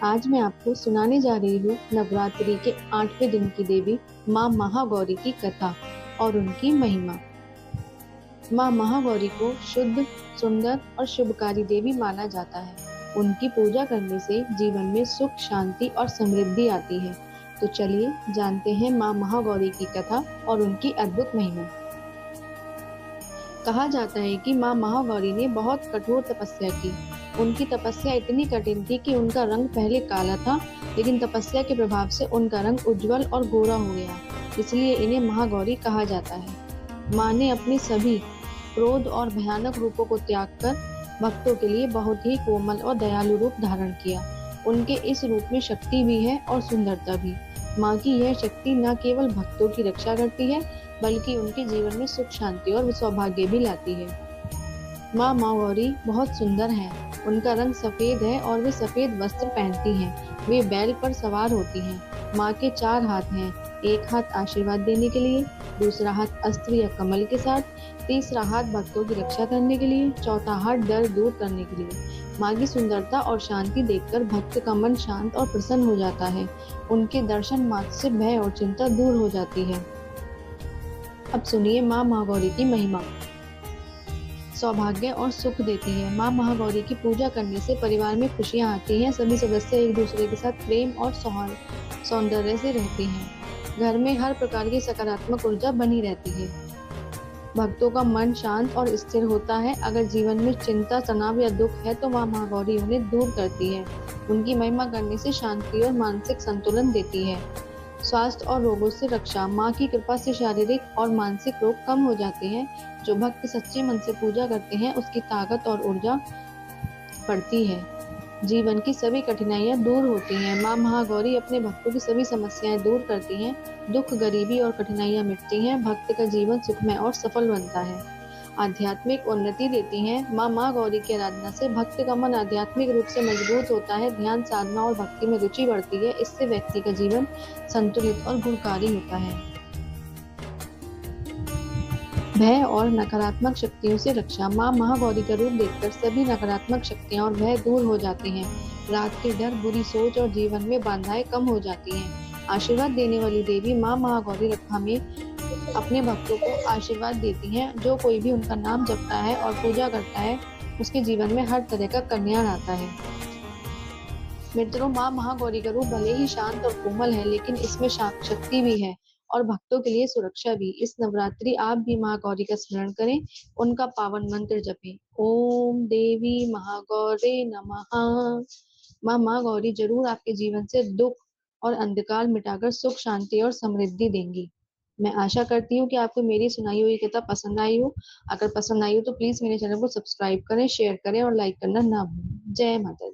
आज मैं आपको सुनाने जा रही हूँ नवरात्रि के 8वें दिन की देवी माँ महागौरी की कथा और उनकी महिमा। माँ महागौरी को शुद्ध, सुंदर और शुभकारी देवी माना जाता है। उनकी पूजा करने से जीवन में सुख, शांति और समृद्धि आती है। तो चलिए जानते हैं माँ महागौरी की कथा और उनकी अद्भुत महिमा। कहा जाता है कि माँ महागौरी ने बहुत कठोर तपस्या की। उनकी तपस्या इतनी कठिन थी कि उनका रंग पहले काला था, लेकिन तपस्या के प्रभाव से उनका रंग उज्जवल और गोरा हो गया। इसलिए इन्हें महागौरी कहा जाता है। माँ ने अपने सभी क्रोध और भयानक रूपों को त्याग कर भक्तों के लिए बहुत ही कोमल और दयालु रूप धारण किया। उनके इस रूप में शक्ति भी है और सुंदरता भी। माँ की यह शक्ति न केवल भक्तों की रक्षा करती है, बल्कि उनके जीवन में सुख, शांति और सौभाग्य भी लाती है। माँ महागौरी बहुत सुंदर हैं। उनका रंग सफेद है और वे सफेद वस्त्र पहनती हैं। वे बैल पर सवार होती हैं। माँ के 4 हाथ हैं। एक हाथ आशीर्वाद देने के लिए, दूसरा हाथ अस्त्र या कमल के साथ, तीसरा हाथ भक्तों की रक्षा करने के लिए, चौथा हाथ डर दूर करने के लिए। माँ की सुंदरता और शांति देखकर भक्त का मन शांत और प्रसन्न हो जाता है। उनके दर्शन मात्र से भय और चिंता दूर हो जाती है। अब सुनिए माँ महागौरी की महिमा। सौभाग्य और सुख देती है। माँ महागौरी की पूजा करने से परिवार में खुशियाँ आती हैं। सभी सदस्य एक दूसरे के साथ प्रेम और सौंदर्य से रहते हैं। घर में हर प्रकार की सकारात्मक ऊर्जा बनी रहती है। भक्तों का मन शांत और स्थिर होता है। अगर जीवन में चिंता, तनाव या दुख है तो माँ महागौरी उन्हें दूर करती है। उनकी महिमा करने से शांति और मानसिक संतुलन देती है। स्वास्थ्य और रोगों से रक्षा। माँ की कृपा से शारीरिक और मानसिक रोग कम हो जाते हैं। जो भक्त सच्चे मन से पूजा करते हैं, उसकी ताकत और ऊर्जा बढ़ती है। जीवन की सभी कठिनाइयां दूर होती हैं। माँ महागौरी अपने भक्तों की सभी समस्याएं दूर करती हैं। दुख, गरीबी और कठिनाइयां मिटती हैं। भक्त का जीवन सुखमय और सफल बनता है। आध्यात्मिक उन्नति देती हैं। माँ महागौरी की आराधना से भक्त का मन आध्यात्मिक रूप से मजबूत होता है। ध्यान, साधना और भक्ति में रुचि बढ़ती है। इससे व्यक्ति का जीवन संतुलित और गुणकारी होता है। भय और नकारात्मक शक्तियों से रक्षा। माँ महागौरी का रूप देखकर सभी नकारात्मक शक्तियाँ और भय दूर हो जाते हैं। रात के डर, बुरी सोच और जीवन में बाधाएं कम हो जाती हैं। आशीर्वाद देने वाली देवी माँ महागौरी हमें अपने भक्तों को आशीर्वाद देती हैं। जो कोई भी उनका नाम जपता है और पूजा करता है, उसके जीवन में हर तरह का कल्याण आता है। मित्रों, माँ महागौरी का रूप भले ही शांत और कोमल है, लेकिन इसमें शक्ति भी है और भक्तों के लिए सुरक्षा भी। इस नवरात्रि आप भी महागौरी का स्मरण करें, उनका पावन मंत्र जपें। ओम देवी महागौरी नमः। माँ महागौरी जरूर आपके जीवन से दुख और अंधकार मिटाकर सुख, शांति और समृद्धि देंगी। मैं आशा करती हूँ कि आपको मेरी सुनाई हुई कथा पसंद आई हो। अगर पसंद आई हो तो प्लीज मेरे चैनल को सब्सक्राइब करें, शेयर करें और लाइक करना ना भूलें। जय माता दी।